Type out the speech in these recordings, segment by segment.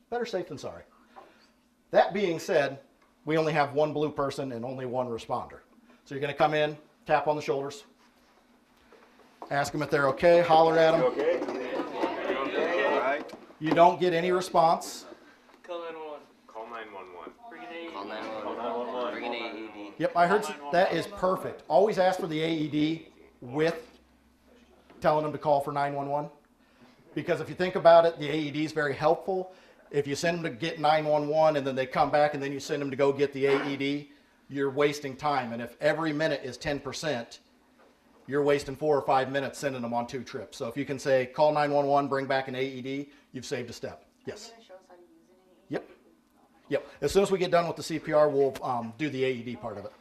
Better safe than sorry. That being said, we only have one blue person and only one responder. So you're going to come in, tap on the shoulders, ask them if they're okay, holler at them. You okay? You okay? All right. You don't get any response. Call 911. Call 911. Bring an AED. Call 911. Call 911. Bring an AED. Yep, I heard that is perfect. Always ask for the AED with telling them to call for 911. Because if you think about it, the AED is very helpful. If you send them to get 911 and then they come back and then you send them to go get the AED, you're wasting time. And if every minute is 10%, you're wasting 4 or 5 minutes sending them on 2 trips. So if you can say, call 911, bring back an AED, you've saved a step. Yes? Yep. Yep. As soon as we get done with the CPR, we'll do the AED part of it.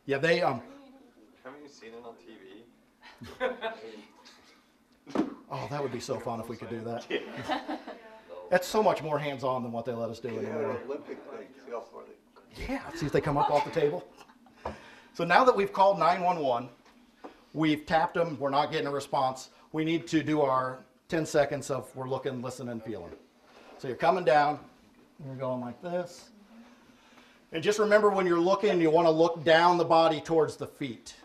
Yeah, they... Haven't you seen it on TV? Oh, that would be so fun if we could do that. That's so much more hands-on than what they let us do anymore. Olympic thing. See how far they... Yeah, see if they come up off the table. So now that we've called 911, we've tapped them, we're not getting a response, we need to do our 10 seconds of we're looking, listening, feeling. So you're coming down, you're going like this. And just remember when you're looking, you want to look down the body towards the feet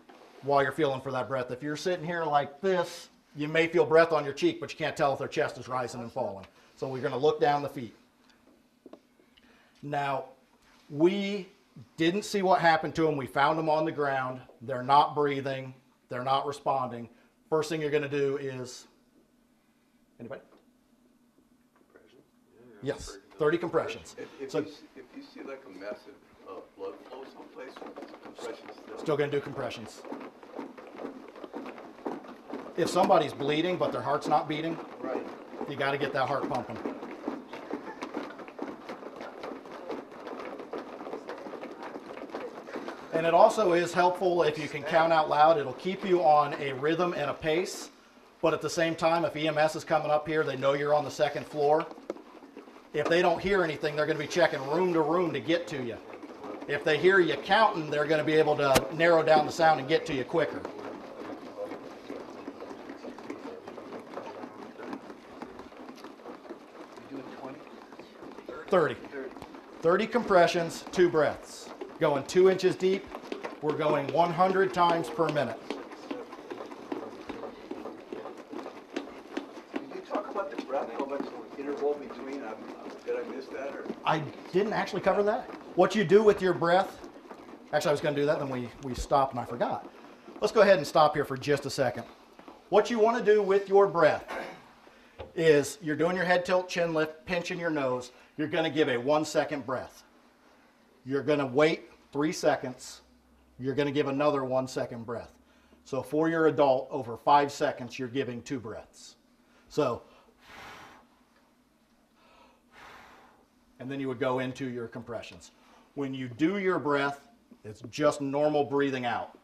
while you're feeling for that breath. If you're sitting here like this, you may feel breath on your cheek, but you can't tell if their chest is rising and falling. So we're going to look down the feet. Now, we didn't see what happened to them. We found them on the ground. They're not breathing. They're not responding. First thing you're going to do is, anybody? Yes, 30 compressions. If So you see like a massive blood flow someplace, compressions still going to do compressions. If somebody's bleeding but their heart's not beating, right. you got to get that heart pumping. And it also is helpful if you can count out loud. It'll keep you on a rhythm and a pace. But at the same time, if EMS is coming up here, they know you're on the 2nd floor. If they don't hear anything, they're going to be checking room to room to get to you. If they hear you counting, they're going to be able to narrow down the sound and get to you quicker. You doing 20? 30. 30 compressions, 2 breaths. Going 2 inches deep. We're going 100 times per minute. Did you talk about the breath? How much interval between? Did I miss that? Or? I didn't actually cover that. What you do with your breath, actually I was going to do that, then we stopped and I forgot. Let's go ahead and stop here for just a second. What you want to do with your breath is you're doing your head tilt, chin lift, pinching your nose. You're going to give a 1-second breath. You're going to wait 3 seconds. You're going to give another 1-second breath. So for your adult, over 5 seconds, you're giving 2 breaths. So, and then you would go into your compressions. When you do your breath, it's just normal breathing out.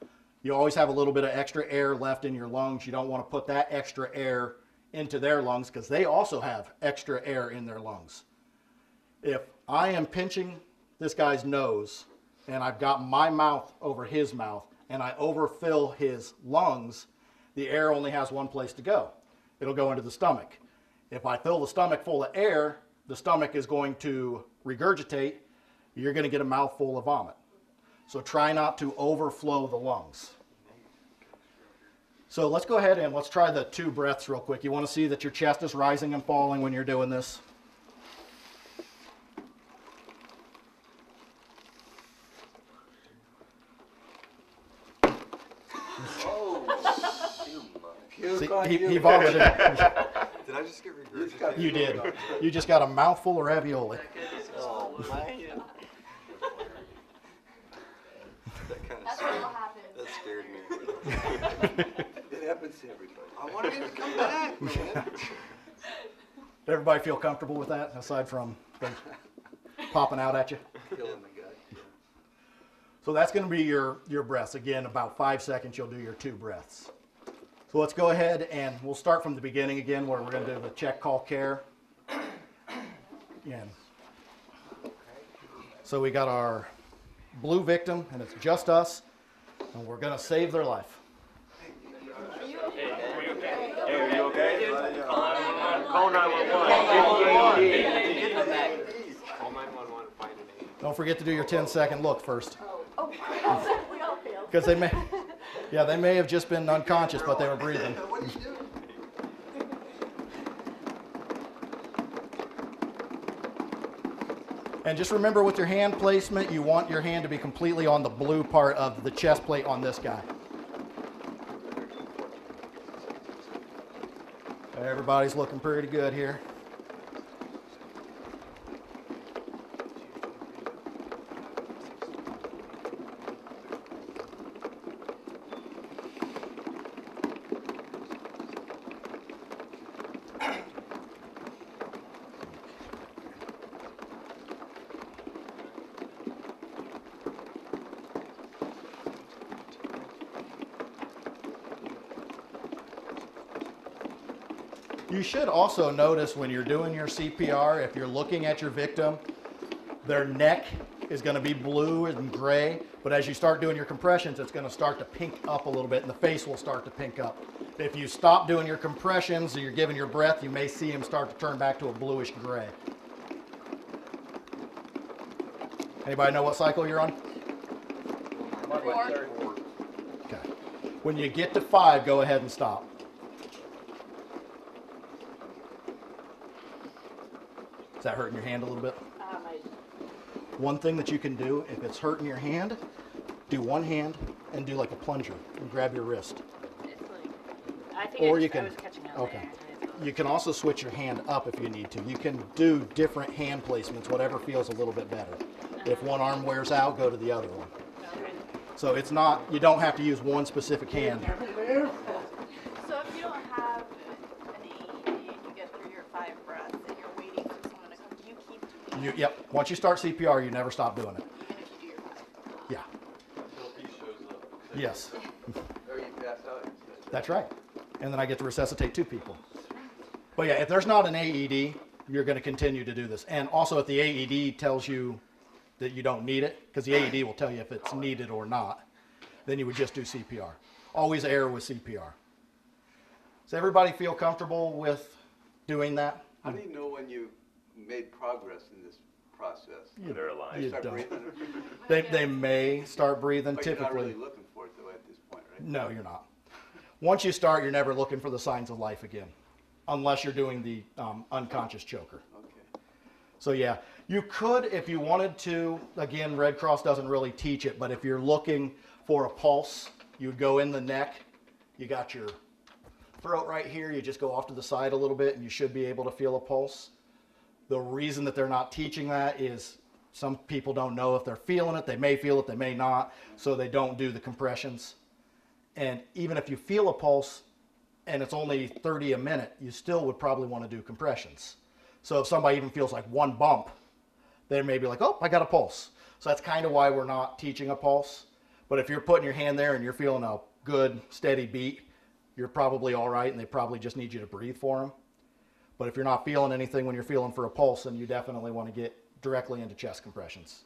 You always have a little bit of extra air left in your lungs. You don't want to put that extra air into their lungs because they also have extra air in their lungs. If I am pinching this guy's nose and I've got my mouth over his mouth and I overfill his lungs, the air only has one place to go. It'll go into the stomach. If I fill the stomach full of air, the stomach is going to regurgitate. You're going to get a mouthful of vomit. So try not to overflow the lungs. So let's go ahead and let's try the 2 breaths real quick. You want to see that your chest is rising and falling when you're doing this. See, he vomited. Did I just get regurgitated? You did. You just got a mouthful of ravioli. Oh, man. That kind of That's scared, what happens. that scared me. It happens to everybody. I wanted him to come back, man. Did everybody feel comfortable with that, aside from them popping out at you? Killing the guy. So that's going to be your breaths. Again, about 5 seconds, you'll do your 2 breaths. So let's go ahead and we'll start from the beginning again where we're going to do the check, call, care. Again. So we got our blue victim, and it's just us, and we're going to save their life. Are you okay? Hey, are you okay? Call 911. Call 911. Don't forget to do your 10-second look first. Oh, we all failed. Because they may have just been unconscious, but they were breathing. What do you do? And just remember with your hand placement, you want your hand to be completely on the blue part of the chest plate on this guy. Everybody's looking pretty good here. You should also notice when you're doing your CPR, if you're looking at your victim, their neck is going to be blue and gray, but as you start doing your compressions, it's going to start to pink up a little bit and the face will start to pink up. If you stop doing your compressions or you're giving your breath, you may see him start to turn back to a bluish gray. Anybody know what cycle you're on? Four. Okay. When you get to 5, go ahead and stop. Is that hurting your hand a little bit? One thing that you can do, if it's hurting your hand, do one hand and do like a plunger and grab your wrist. It's like, I think Or I you was can, catching on okay. there. You can also switch your hand up if you need to. You can do different hand placements, whatever feels a little bit better. If one arm wears out, go to the other one. Okay. So it's not, you don't have to use one specific hand. So if you don't have an AED and you get through your 5 breaths and you're waiting for someone to come, do you keep doing it Yep, once you start CPR, you never stop doing it. even if you do your 5? Yeah, Until he shows up. yes, Or you pass out? that's right. And then I get to resuscitate 2 people. But yeah, if there's not an AED, you're going to continue to do this. And also if the AED tells you that you don't need it, because the AED will tell you if it's needed or not, then you would just do CPR. Always err with CPR. Does everybody feel comfortable with doing that? How do you know when you made progress in this process? They're alive. You Start don't. breathing? They may start breathing But you're not typically. really looking for it though at this point, right? No, you're not. Once you start, you're never looking for the signs of life again, unless you're doing the unconscious choker. Okay. So yeah, you could, if you wanted to, again, Red Cross doesn't really teach it, but if you're looking for a pulse, you would go in the neck, you got your throat right here, you just go off to the side a little bit and you should be able to feel a pulse. The reason that they're not teaching that is some people don't know if they're feeling it, they may feel it, they may not, so they don't do the compressions. And even if you feel a pulse and it's only 30 a minute, you still would probably want to do compressions. So if somebody even feels like one bump, they may be like, oh, I got a pulse. So that's kind of why we're not teaching a pulse. But if you're putting your hand there and you're feeling a good, steady beat, you're probably all right, and they probably just need you to breathe for them. But if you're not feeling anything when you're feeling for a pulse, then you definitely want to get directly into chest compressions.